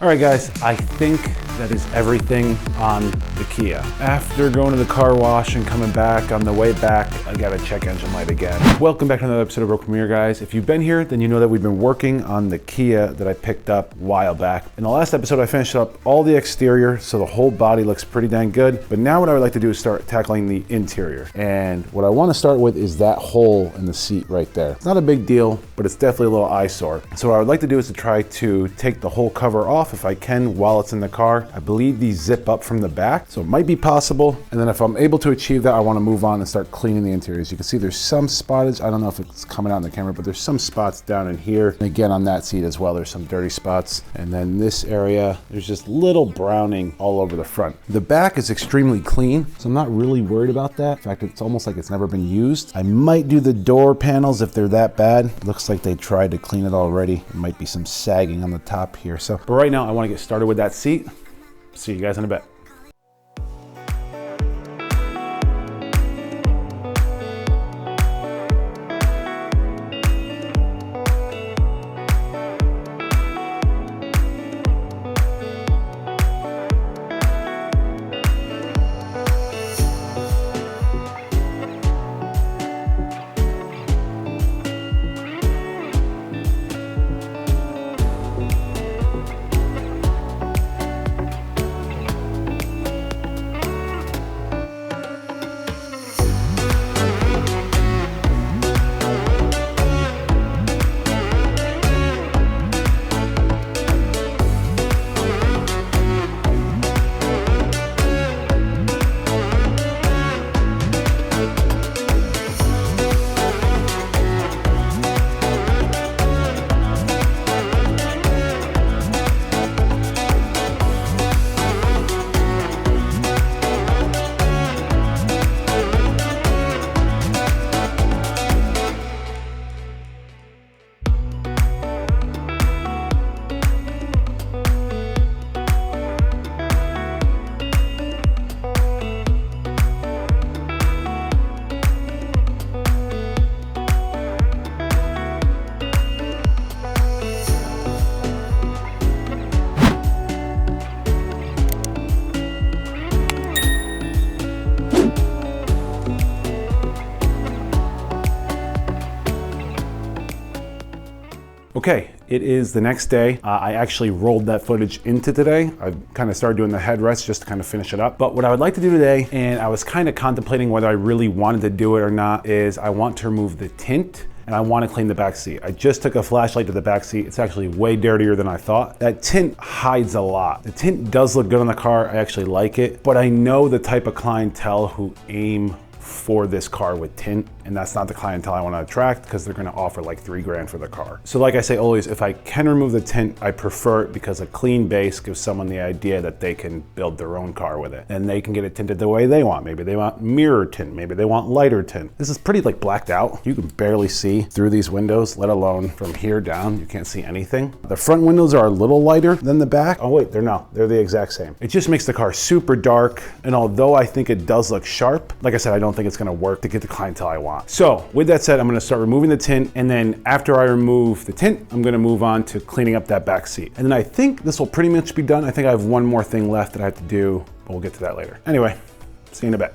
All right guys, I think that is everything on the Kia. After going to the car wash and coming back, on the way back, I gotta check engine light again. Welcome back to another episode of Broken Mirror, guys. If you've been here, then you know that we've been working on the Kia that I picked up a while back. In the last episode, I finished up all the exterior, so the whole body looks pretty dang good. But now what I would like to do is start tackling the interior. And what I wanna start with is that hole in the seat right there. It's not a big deal, but it's definitely a little eyesore. So what I would like to do is to try to take the whole cover off if I can while it's in the car. I believe these zip up from the back, so it might be possible. And then if I'm able to achieve that, I want to move on and start cleaning the interiors. You can see there's some spottage. I don't know if it's coming out in the camera, but there's some spots down in here. And again, on that seat as well, there's some dirty spots. And then this area, there's just little browning all over the front. The back is extremely clean, so I'm not really worried about that. In fact, it's almost like it's never been used. I might do the door panels if they're that bad. Looks like they tried to clean it already. There might be some sagging on the top here. But right now, I want to get started with that seat. See you guys in a bit. Okay, it is the next day. I actually rolled that footage into today. I kind of started doing the headrest just to kind of finish it up. But what I would like to do today, and I was kind of contemplating whether I really wanted to do it or not, is I want to remove the tint and I want to clean the back seat. I just took a flashlight to the back seat. It's actually way dirtier than I thought. That tint hides a lot. The tint does look good on the car. I actually like it, but I know the type of clientele who aim for this car with tint, and that's not the clientele I want to attract because they're going to offer like $3 grand for the car. So like I say always, if I can remove the tint, I prefer it because a clean base gives someone the idea that they can build their own car with it and they can get it tinted the way they want. Maybe they want mirror tint, maybe they want lighter tint. This is pretty like blacked out. You can barely see through these windows, let alone from here down. You can't see anything. The front windows are a little lighter than the back. Oh wait, they're the exact same. It just makes the car super dark, and although I think it does look sharp, like I said, I don't think it's going to work to get the clientele I want. So with that said, I'm going to start removing the tint, and then after I remove the tint, I'm going to move on to cleaning up that back seat. And then I think this will pretty much be done. I think I have one more thing left that I have to do, but we'll get to that later. Anyway, see you in a bit.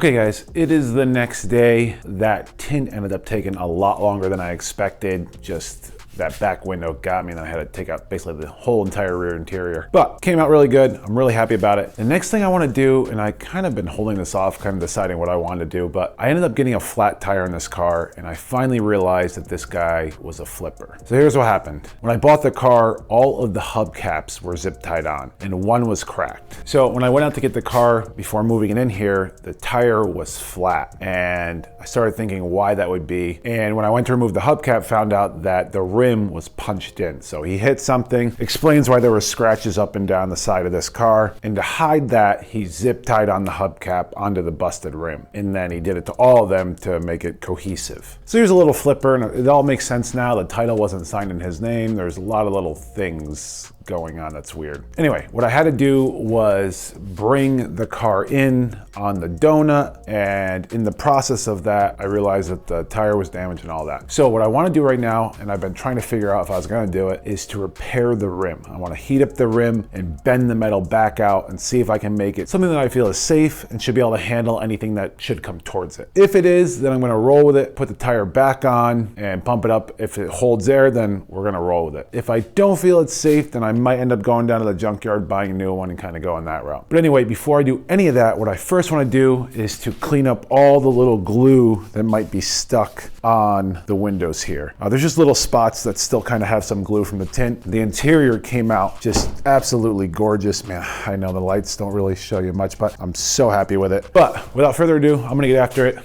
Okay guys, it is the next day. That tint ended up taking a lot longer than I expected. Just that back window got me, and I had to take out basically the whole entire rear interior. But came out really good. I'm really happy about it. The next thing I want to do, and I kind of been holding this off, kind of deciding what I wanted to do, but I ended up getting a flat tire in this car, and I finally realized that this guy was a flipper. So here's what happened. When I bought the car, all of the hubcaps were zip tied on, and one was cracked. So when I went out to get the car before moving it in here, the tire was flat, and I started thinking why that would be. And when I went to remove the hubcap, found out that the rim was punched in. So he hit something, explains why there were scratches up and down the side of this car. And to hide that, he zip tied on the hubcap onto the busted rim. And then he did it to all of them to make it cohesive. So here's a little flipper, and it all makes sense now. The title wasn't signed in his name. There's a lot of little things going on that's weird. Anyway, what I had to do was bring the car in on the donut, and in the process of that, I realized that the tire was damaged and all that. So what I want to do right now, and I've been trying to figure out if I was going to do it, is to repair the rim. I want to heat up the rim and bend the metal back out and see if I can make it something that I feel is safe and should be able to handle anything that should come towards it. If it is, then I'm going to roll with it, put the tire back on and pump it up. If it holds air, then we're going to roll with it. If I don't feel it's safe, then I might end up going down to the junkyard, buying a new one, and kind of going that route. But anyway, before I do any of that, what I first want to do is to clean up all the little glue that might be stuck on the windows here. There's just little spots that still kind of have some glue from the tint. The interior came out just absolutely gorgeous. Man, I know the lights don't really show you much, but I'm so happy with it. But without further ado, I'm gonna get after it.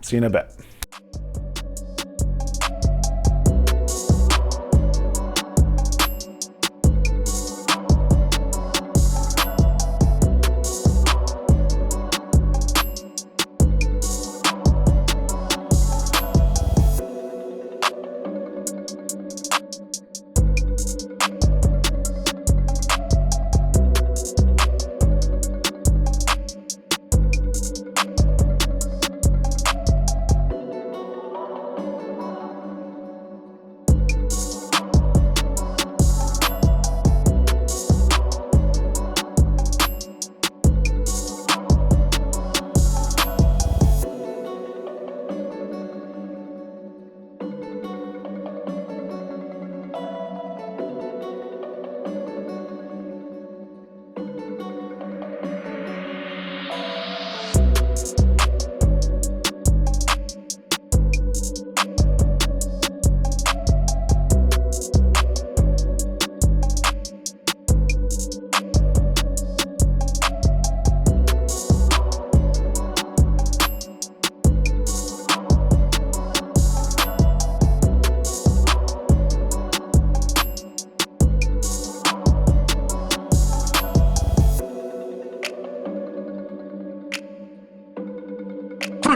See you in a bit.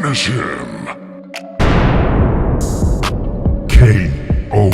Finish him! KO.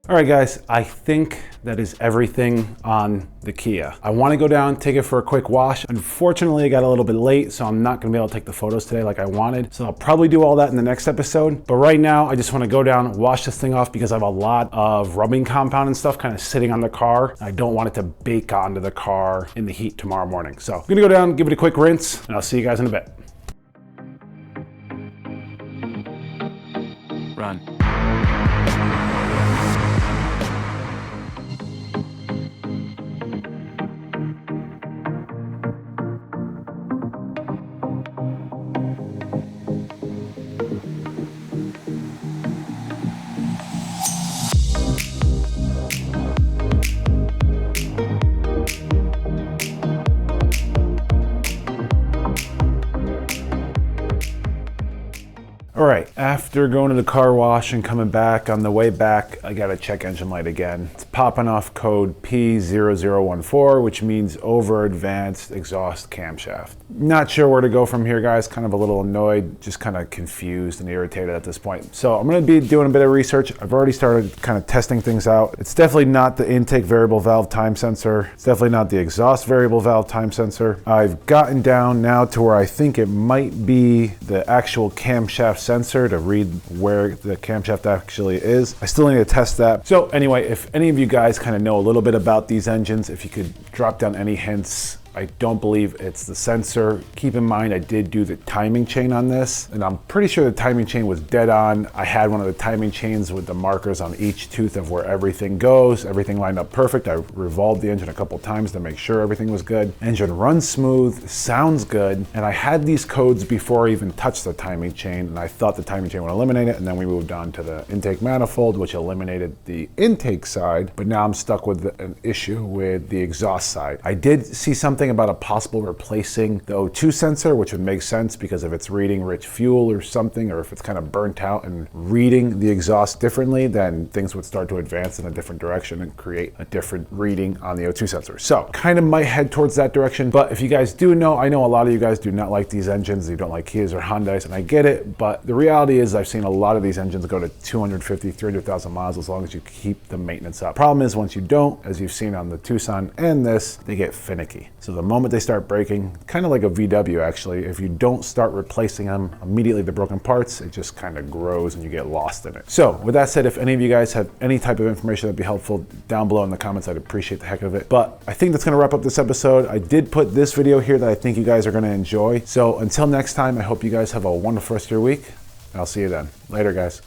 All right guys, I think that is everything on the Kia. I want to go down, take it for a quick wash. Unfortunately, I got a little bit late, so I'm not gonna be able to take the photos today like I wanted. So I'll probably do all that in the next episode. But right now, I just want to go down, wash this thing off because I have a lot of rubbing compound and stuff kind of sitting on the car. I don't want it to bake onto the car in the heat tomorrow morning. So I'm gonna go down, give it a quick rinse, and I'll see you guys in a bit. Run. All right, after After going to the car wash and coming back, on the way back, I gotta check engine light again. It's popping off code P0014, which means over advanced exhaust camshaft. Not sure where to go from here, guys. Kind of a little annoyed, just kind of confused and irritated at this point. So I'm gonna be doing a bit of research. I've already started kind of testing things out. It's definitely not the intake variable valve time sensor. It's definitely not the exhaust variable valve time sensor. I've gotten down now to where I think it might be the actual camshaft sensor to read where the camshaft actually is. I still need to test that. So anyway, if any of you guys kind of know a little bit about these engines, if you could drop down any hints. I don't believe it's the sensor. Keep in mind, I did do the timing chain on this, and I'm pretty sure the timing chain was dead on. I had one of the timing chains with the markers on each tooth of where everything goes. Everything lined up perfect. I revolved the engine a couple times to make sure everything was good. Engine runs smooth, sounds good, and I had these codes before I even touched the timing chain, and I thought the timing chain would eliminate it, and then we moved on to the intake manifold, which eliminated the intake side, but now I'm stuck with an issue with the exhaust side. I did see something about a possible replacing the O2 sensor, which would make sense because if it's reading rich fuel or something, or if it's kind of burnt out and reading the exhaust differently, then things would start to advance in a different direction and create a different reading on the O2 sensor. So kind of might head towards that direction. But if you guys do know, I know a lot of you guys do not like these engines. You don't like Kias or Hyundais, and I get it. But the reality is I've seen a lot of these engines go to 250, 300,000 miles as long as you keep the maintenance up. Problem is once you don't, as you've seen on the Tucson and this, they get finicky. So the moment they start breaking, kind of like a VW actually, if you don't start replacing them immediately, the broken parts, it just kind of grows and you get lost in it. So with that said, if any of you guys have any type of information that'd be helpful down below in the comments, I'd appreciate the heck of it. But I think that's gonna wrap up this episode. I did put this video here that I think you guys are gonna enjoy. So until next time, I hope you guys have a wonderful rest of your week. I'll see you then. Later, guys.